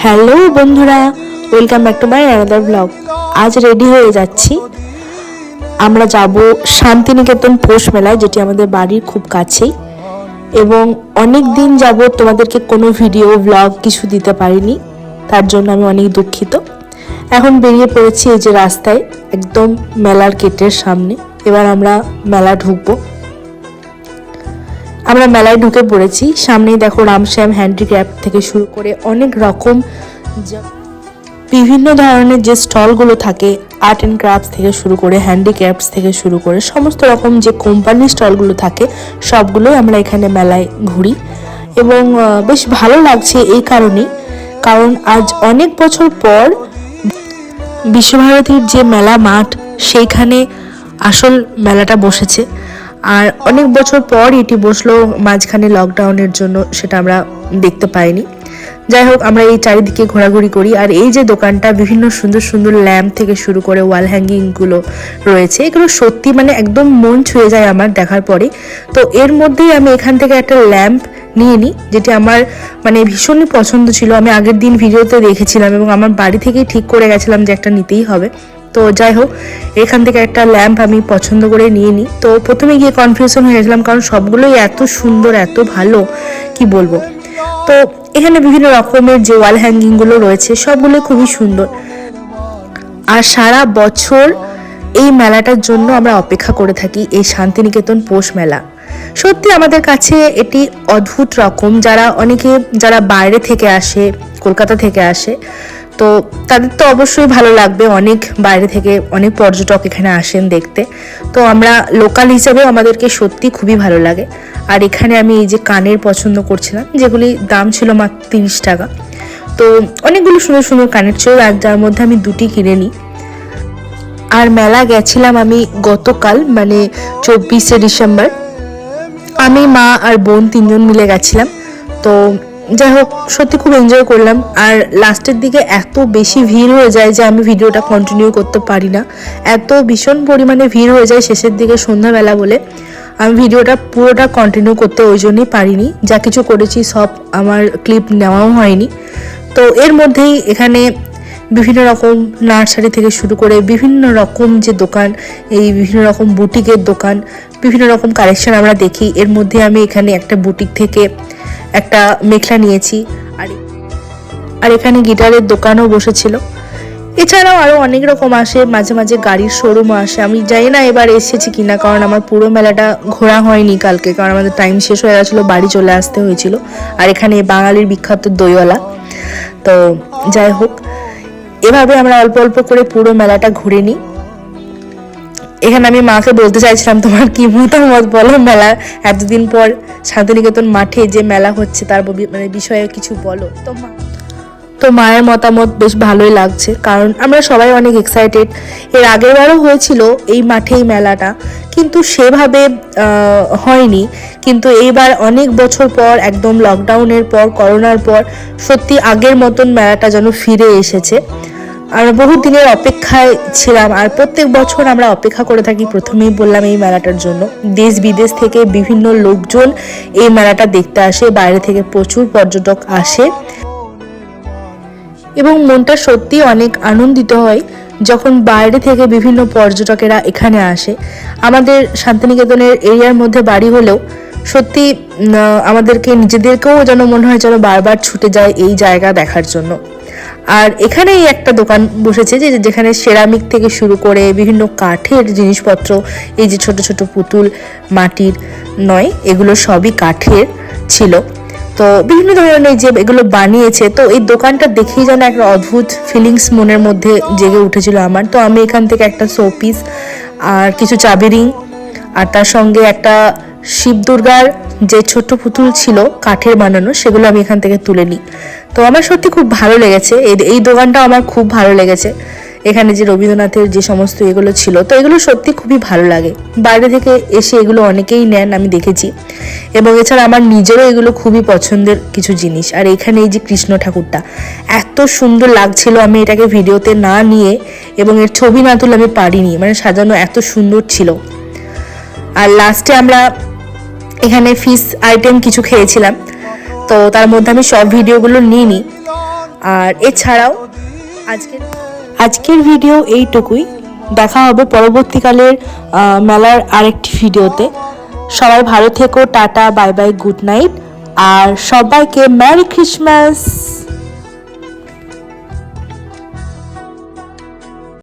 Hello বন্ধুরা, welcome back to my another blog. আজ ready হয়ে যাচ্ছি, আমরা যাব শান্তিনিকেতন পৌষ মেলায়, যেটি আমাদের বাড়ির খুব কাছেই। এবং অনেক দিন যাব তোমাদেরকে কোনো ভিডিও ব্লগ কিছু দিতে পারিনি, তার জন্য আমি অনেক দুঃখিত। এখন বেরিয়ে পড়েছি এই যে রাস্তায়, একদম মেলার গেটের সামনে। এবার আমরা মেলা ঢুকবো। আমরা মেলায় ঢুকে পড়েছি। সামনেই দেখো রামশ্যাম হ্যান্ডিক্রাফট থেকে শুরু করে অনেক রকম বিভিন্ন ধরনের যে স্টলগুলো থাকে, আর্ট অ্যান্ড ক্রাফটস থেকে শুরু করে হ্যান্ডিক্রাফটস থেকে শুরু করে সমস্ত রকম যে কোম্পানির স্টলগুলো থাকে সবগুলোই আমরা এখানে মেলায় ঘুরি। এবং বেশ ভালো লাগছে এই কারণেই, কারণ আজ অনেক বছর পর বিশ্বভারতীর যে মেলা মাঠ সেইখানে আসল মেলাটা বসেছে। আর অনেক বছর পর এটি বসলো, মাঝখানে লকডাউনের জন্য সেটা আমরা দেখতে পাইনি। যাই হোক, আমরা এই চারিদিকে ঘোরাঘুরি করি। আর এই যে দোকানটা, বিভিন্ন সুন্দর সুন্দর ল্যাম্প থেকে শুরু করে ওয়াল হ্যাঙ্গিংগুলো রয়েছে, এগুলো সত্যি মানে একদম মন ছুঁয়ে যায় আমার দেখার পরে। তো এর মধ্যেই আমি এখান থেকে একটা ল্যাম্প নিয়ে নিই, যেটি আমার মানে ভীষণই পছন্দ ছিল। আমি আগের দিন ভিডিওতে দেখেছিলাম এবং আমার বাড়ি থেকেই ঠিক করে গেছিলাম যে একটা নিতেই হবে। তো যাই হোক, এখান থেকে একটা ল্যাম্প আমি পছন্দ করে নিয়ে নিই। তো প্রথমে গিয়ে কনফিউশন হয়ে গেছিলাম, কারণ সবগুলোই এত সুন্দর, এত ভালো, কি বলবো। তো এখানে বিভিন্ন রকমের যে ওয়াল হ্যাঙ্গিংগুলো রয়েছে সবগুলো খুবই সুন্দর। আর সারা বছর এই মেলাটার জন্য আমরা অপেক্ষা করে থাকি, এই শান্তিনিকেতন পৌষ মেলা। সত্যি আমাদের কাছে এটি অদ্ভুত রকম। যারা বাইরে থেকে আসে, কলকাতা থেকে আসে, তো তাদের তো অবশ্যই ভালো লাগবে। অনেক বাইরে থেকে অনেক পর্যটক এখানে আসেন দেখতে। তো আমরা লোকাল হিসেবে আমাদেরকে সত্যি খুবই ভালো লাগে। আর এখানে আমি এই যে কানের পছন্দ করছিলাম, যেগুলি দাম ছিল মাত্র 30 টাকা। তো অনেকগুলো সুন্দর সুন্দর কানের ছিল, আর যার মধ্যে আমি দুটি কিনে নিই। আর মেলা গেছিলাম আমি গতকাল, মানে 24শে ডিসেম্বর। আমি, মা আর বোন তিনজন মিলে গেছিলাম। তো যাই হোক, সত্যি খুব এনজয় করলাম। আর লাস্টের দিকে এত বেশি ভিড় হয়ে যায় যে আমি ভিডিওটা কন্টিনিউ করতে পারি না। এত ভীষণ পরিমাণে ভিড় হয়ে যায় শেষের দিকে, সন্ধ্যাবেলা বলে আমি ভিডিওটা পুরোটা কন্টিনিউ করতে ওই জন্যই পারিনি। যা কিছু করেছি সব আমার ক্লিপ নেওয়াও হয়নি। তো এর মধ্যেই এখানে বিভিন্ন রকম নার্সারি থেকে শুরু করে বিভিন্ন রকম যে দোকান, এই বিভিন্ন রকম বুটিকের দোকান, বিভিন্ন রকম কালেকশন আমরা দেখি। এর মধ্যে আমি এখানে একটা বুটিক থেকে একটা মেখলা নিয়েছি। আর এখানে গিটারের দোকানও বসেছিল। এছাড়াও আরও অনেক রকম আসে, মাঝে মাঝে গাড়ির শোরুমও আসে। আমি জানি না এবার এসেছি কিনা, কারণ আমার পুরো মেলাটা ঘোরা হয়নি কালকে, কারণ আমাদের টাইম শেষ হয়ে গেছিলো, বাড়ি চলে আসতে হয়েছিল। আর এখানে বাঙালির বিখ্যাত দইওয়ালা। তো যাই হোক, এভাবে আমরা অল্প অল্প করে পুরো মেলাটা ঘুরে নিই। এখানে আমি মাকে বলতে চাইছিলাম, তোমার কি মতামত বলো, মেলা এতদিন পর শান্তিনিকেতন মাঠে যে মেলা হচ্ছে তার মানে বিষয়ে কিছু বলো। তো মায়ের মতামত বেশ ভালোই লাগছে, কারণ আমরা সবাই অনেক এক্সাইটেড। এর আগের বারও হয়েছিল এই মাঠেই মেলাটা, কিন্তু সেভাবে হয়নি। কিন্তু এইবার অনেক বছর পর, একদম লকডাউনের পর, করোনার পর, সত্যি আগের মতন মেলাটা যেন ফিরে এসেছে। আমরা বহু দিনের অপেক্ষায় ছিলাম। আর প্রত্যেক বছর আমরা অপেক্ষা করে থাকি, প্রথমেই বললাম, এই মেলাটার জন্য। দেশ বিদেশ থেকে বিভিন্ন লোকজন এই মেলাটা দেখতে আসে, বাইরে থেকে প্রচুর পর্যটক আসে। এবং মনটা সত্যি অনেক আনন্দিত হয় যখন বাইরে থেকে বিভিন্ন পর্যটকেরা এখানে আসে। আমাদের শান্তিনিকেতনের এরিয়ার মধ্যে বাড়ি হলেও সত্যি আমাদেরকে নিজেদেরকেও যেন মনে হয় যেন বারবার ছুটে যায় এই জায়গা দেখার জন্য। আর এখানেই একটা দোকান বসেছে যেখানে সেরামিক থেকে শুরু করে বিভিন্ন কাঠের জিনিসপত্র, এই যে ছোট ছোট পুতুল, মাটির নয়, এগুলো সবই কাঠের ছিল। তো বিভিন্ন ধরনের যে এগুলো বানিয়েছে, তো এই দোকানটা দেখেই যেন একটা অদ্ভুত ফিলিংস মনের মধ্যে জেগে উঠেছিল আমার। তো আমি এখান থেকে একটা শোপিস আর কিছু চাবি রিং, আর তার সঙ্গে একটা শিব দুর্গার যে ছোট্ট পুতুল ছিল কাঠের বানানো, সেগুলো আমি এখান থেকে তুলে নিই। তো আমার সত্যি খুব ভালো লেগেছে, এই দোকানটা আমার খুব ভালো লেগেছে। এখানে যে রবীন্দ্রনাথের যে সমস্ত এগুলো ছিল, তো এগুলো সত্যি খুবই ভালো লাগে। বাইরে থেকে এসে এগুলো অনেকেই নেন, আমি দেখেছি। এবং এছাড়া আমার নিজেরও এগুলো খুবই পছন্দের কিছু জিনিস। আর এখানে এই যে কৃষ্ণ ঠাকুরটা এত সুন্দর লাগছিল, আমি এটাকে ভিডিওতে না নিয়ে এবং এর ছবি না তুলে আমি পারিনি, মানে সাজানো এত সুন্দর ছিল। আর লাস্টে আমরা এখানে ফিশ আইটেম কিছু খেয়েছিলাম, তো তার মধ্যে আমি সব ভিডিওগুলো নিইনি। আর এছাড়াও আজকের ভিডিও এইটুকুই। দেখা হবে পরবর্তীকালের মেলার আরেকটি ভিডিওতে। সবাই ভালো থেকো, tata, bye bye, good night, আর সবাইকে মেরি ক্রিসমাস।